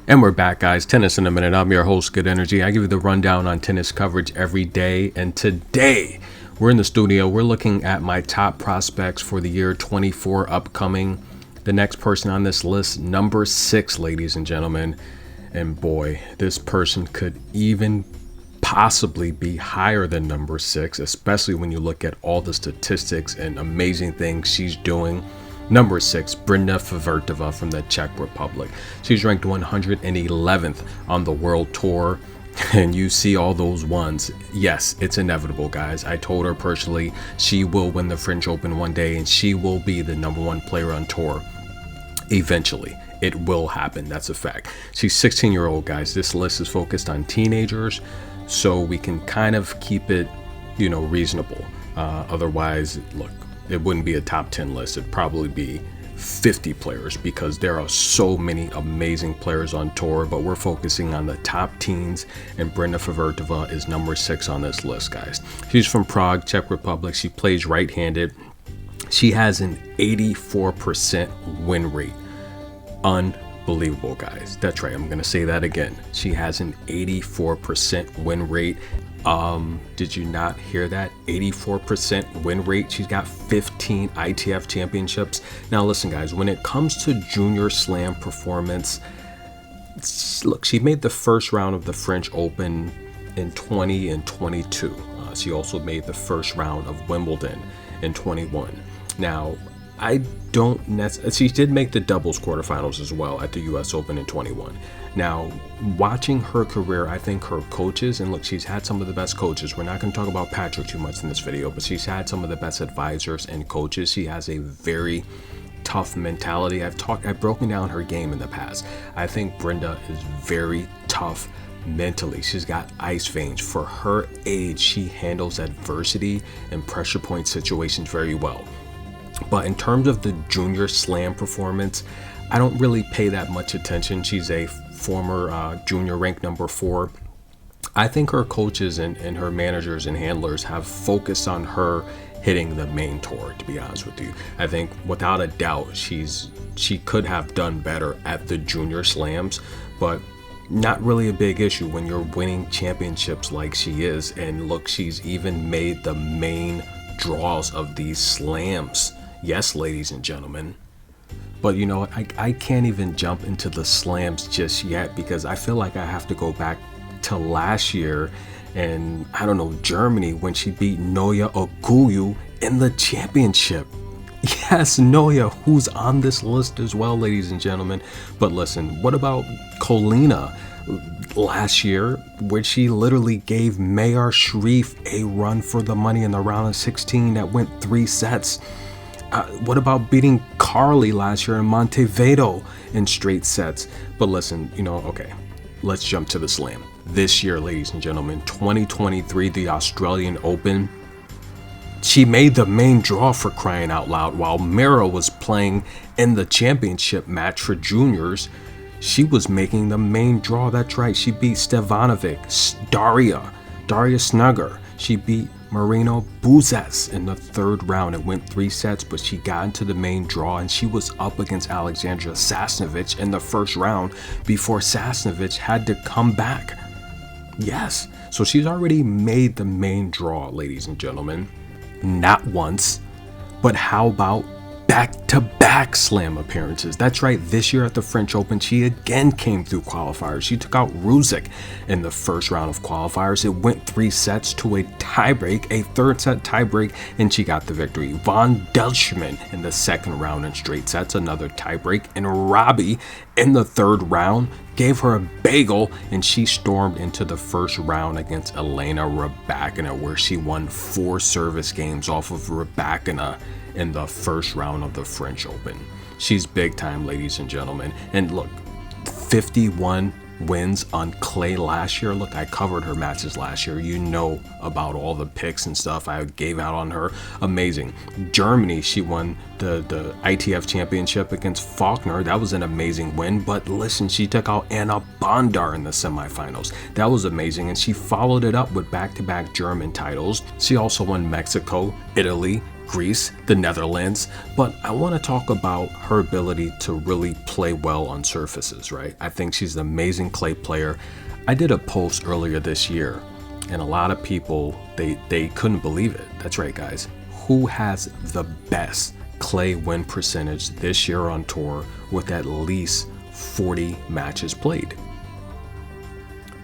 And we're back, guys. Tennis in a minute. I'm your host, Good Energy. I give you the rundown on tennis coverage every day. And today, we're in the studio. We're looking at my top prospects for the year 24 upcoming. The next person on this list, number 6, ladies and gentlemen. And boy, this person could even possibly be higher than number 6, especially when you look at all the statistics and amazing things she's doing. Number 6, Brenda Favertova from the Czech Republic. She's ranked 111th on the World Tour. And you see all those ones. Yes, it's inevitable, guys. I told her personally she will win the French Open one day and she will be the number 1 player on tour. Eventually, it will happen. That's a fact. She's 16-year-old, guys. This list is focused on teenagers, so we can kind of keep it, reasonable. Otherwise, look, it wouldn't be a top 10 list. It'd probably be 50 players because there are so many amazing players on tour, but we're focusing on the top teens, and Brenda Favertova is number 6 on this list, guys. She's from Prague, Czech Republic. She plays right-handed. She has an 84% win rate. Unbelievable, guys. That's right. I'm going to say that again. She has an 84% win rate. Did you not hear that? 84% win rate. She's got 15 ITF championships. Now listen, guys, when it comes to junior slam performance, look, she made the first round of the French Open in 20 and 22. She also made the first round of Wimbledon in 21. Now, I don't necessarily, she did make the doubles quarterfinals as well at the US Open in 21. Now, watching her career, I think her coaches, and look, she's had some of the best coaches. We're not going to talk about Patrick too much in this video, but she's had some of the best advisors and coaches. She has a very tough mentality. I've broken down her game in the past. I think Brenda is very tough mentally. She's got ice veins. For her age, she handles adversity and pressure point situations very well. But in terms of the junior slam performance, I don't really pay that much attention. She's a former junior ranked number 4. I think her coaches and her managers and handlers have focused on her hitting the main tour, to be honest with you. I think without a doubt, she could have done better at the junior slams, but not really a big issue when you're winning championships like she is. And look, she's even made the main draws of these slams. Yes, ladies and gentlemen. But you know what? I can't even jump into the slams just yet because I feel like I have to go back to last year and, I don't know, Germany when she beat Noya Oguyu in the championship. Yes, Noya, who's on this list as well, ladies and gentlemen. But listen, what about Kolina last year, where she literally gave Mayar Sharif a run for the money in the round of 16 that went 3 sets? What about beating Carly last year in Montevideo in straight sets? But listen, okay, let's jump to the slam. This year, ladies and gentlemen, 2023, the Australian Open, she made the main draw, for crying out loud. While Mira was playing in the championship match for juniors, she was making the main draw. That's right. She beat Stevanovic, Daria Snugger. She beat Marino Buzes in the 3rd round. It went 3 sets, but she got into the main draw and she was up against Alexandra Sasnovich in the 1st round before Sasnovich had to come back. Yes, so she's already made the main draw, ladies and gentlemen. Not once, but how about back-to-back slam appearances? That's right, this year at the French Open, she again came through qualifiers. She took out Ruzic in the 1st round of qualifiers. It went 3 sets to a tiebreak, a 3rd set tiebreak, and she got the victory. Von Delschman in the 2nd round in straight sets, another tiebreak, and Robbie in the 3rd round gave her a bagel, and she stormed into the 1st round against Elena Rybakina, where she won 4 service games off of Rybakina in the 1st round of the French Open. She's big time, ladies and gentlemen. And look, 51 wins on clay last year. Look, I covered her matches last year. You know about all the picks and stuff I gave out on her. Amazing. Germany, she won the ITF championship against Faulkner. That was an amazing win. But listen, she took out Anna Bondar in the semifinals. That was amazing. And she followed it up with back-to-back German titles. She also won Mexico, Italy, Greece, the Netherlands, but I want to talk about her ability to really play well on surfaces, right? I think she's an amazing clay player. I did a post earlier this year, and a lot of people, they couldn't believe it. That's right, guys. Who has the best clay win percentage this year on tour with at least 40 matches played?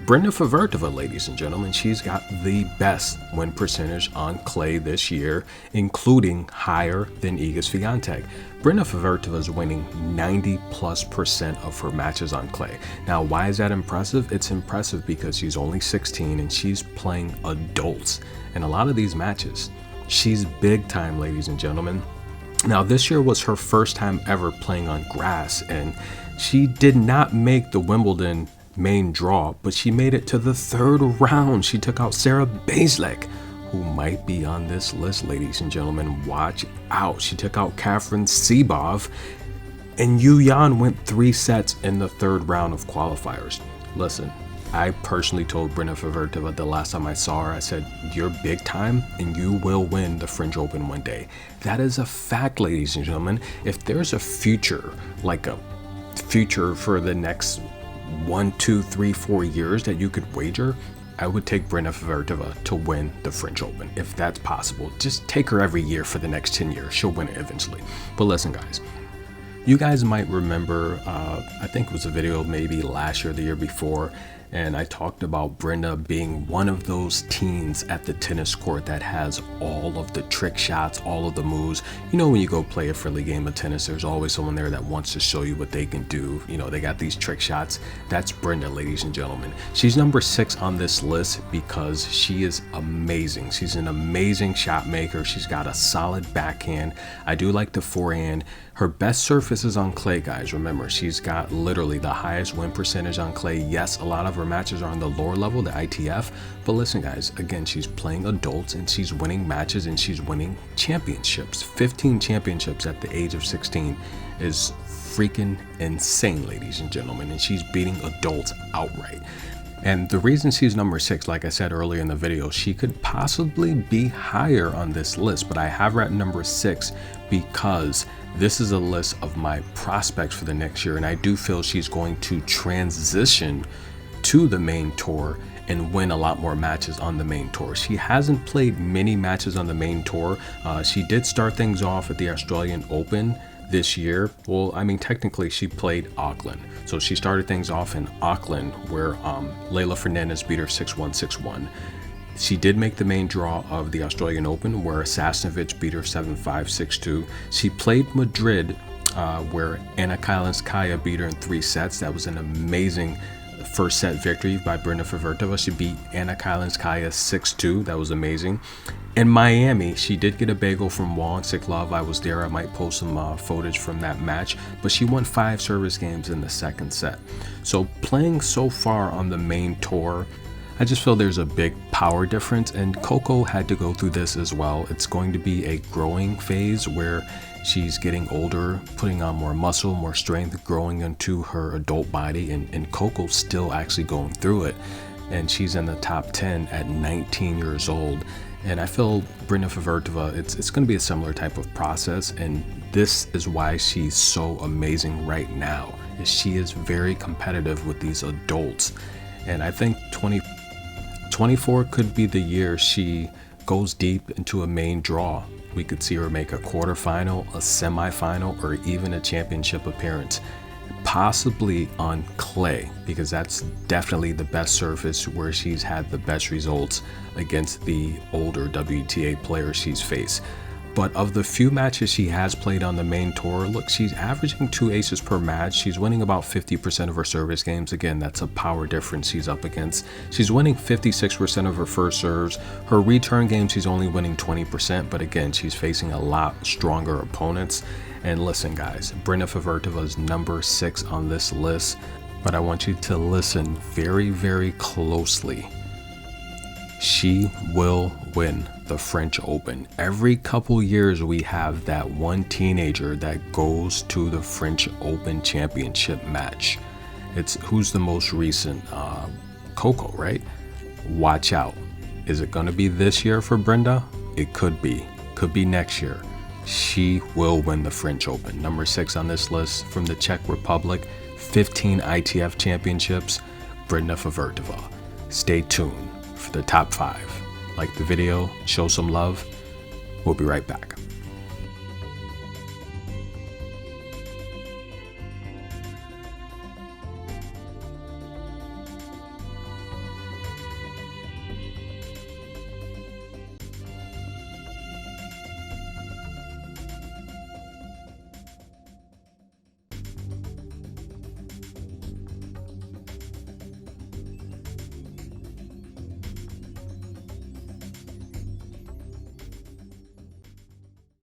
Brenda Favretova, ladies and gentlemen, she's got the best win percentage on clay this year, including higher than Iga Swiatek. Brenda Favretova is winning 90+% of her matches on clay. Now, why is that impressive? It's impressive because she's only 16 and she's playing adults. And a lot of these matches, she's big time, ladies and gentlemen. Now, this year was her first time ever playing on grass, and she did not make the Wimbledon main draw, but she made it to the third round. She took out Sarah Bazlek, who might be on this list, ladies and gentlemen. Watch out. She took out Catherine Sebov, and Yu Yan went 3 sets in the third round of qualifiers. Listen, I personally told Brenda Favretova the last time I saw her, I said, you're big time and you will win the French Open one day. That is a fact, ladies and gentlemen. If there's a future, like a future for the next 1, 2, 3, 4 years that you could wager, I would take Brenda Favretova to win the French Open, if that's possible. Just take her every year for the next 10 years. She'll win it eventually. But listen, guys, you guys might remember, I think it was a video maybe last year or the year before, and I talked about Brenda being one of those teens at the tennis court that has all of the trick shots, all of the moves. You know, when you go play a friendly game of tennis, there's always someone there that wants to show you what they can do. You know, they got these trick shots. That's Brenda, ladies and gentlemen. She's number 6 on this list because she is amazing. She's an amazing shot maker. She's got a solid backhand. I do like the forehand. Her best surface is on clay, guys. Remember, she's got literally the highest win percentage on clay. Yes, a lot of her matches are on the lower level, the ITF. But listen, guys, again, she's playing adults and she's winning matches and she's winning championships. 15 championships at the age of 16 is freaking insane, ladies and gentlemen. And she's beating adults outright. And the reason she's number 6, like I said earlier in the video, she could possibly be higher on this list, but I have her at number 6 because this is a list of my prospects for the next year, and I do feel she's going to transition to the main tour and win a lot more matches on the main tour. She hasn't played many matches on the main tour. She did start things off at the Australian Open this year. Well, I mean, technically she played Auckland. So she started things off in Auckland where Leylah Fernandez beat her 6-1, 6-1. She did make the main draw of the Australian Open where Sasnovich beat her 7-5, 6-2. She played Madrid where Anna Kalinskaya beat her in 3 sets. That was an amazing first set victory by Brenda Favretova. She beat Anna Kalinskaya 6-2. That was amazing. In Miami, she did get a bagel from Wong Siklov. I was there. I might post some footage from that match, but she won 5 service games in the second set. So playing so far on the main tour, I just feel there's a big power difference, and Coco had to go through this as well. It's going to be a growing phase where she's getting older, putting on more muscle, more strength, growing into her adult body, and Coco's still actually going through it. And she's in the top 10 at 19 years old. And I feel Brenda Favretova, it's going to be a similar type of process, and this is why she's so amazing right now, is she is very competitive with these adults. And I think 2024 could be the year she goes deep into a main draw. We could see her make a quarterfinal, a semifinal, or even a championship appearance. Possibly on clay, because that's definitely the best surface where she's had the best results against the older WTA players she's faced. But of the few matches she has played on the main tour, look, she's averaging 2 aces per match. She's winning about 50% of her service games. Again, that's a power difference she's up against. She's winning 56% of her first serves. Her return game, she's only winning 20%, but again, she's facing a lot stronger opponents. And listen, guys, Brenda Favretova is number 6 on this list, but I want you to listen very, very closely. She will win the French Open. Every couple years we have that one teenager that goes to the French Open championship match. It's who's the most recent? Coco, right? Watch out. Is it going to be this year for Brenda? It could be. could be next year, she will win the French Open. Number 6 on this list from the Czech Republic, 15 ITF championships, Brina Favretova. Stay tuned for the top 5. Like the video, show some love. We'll be right back.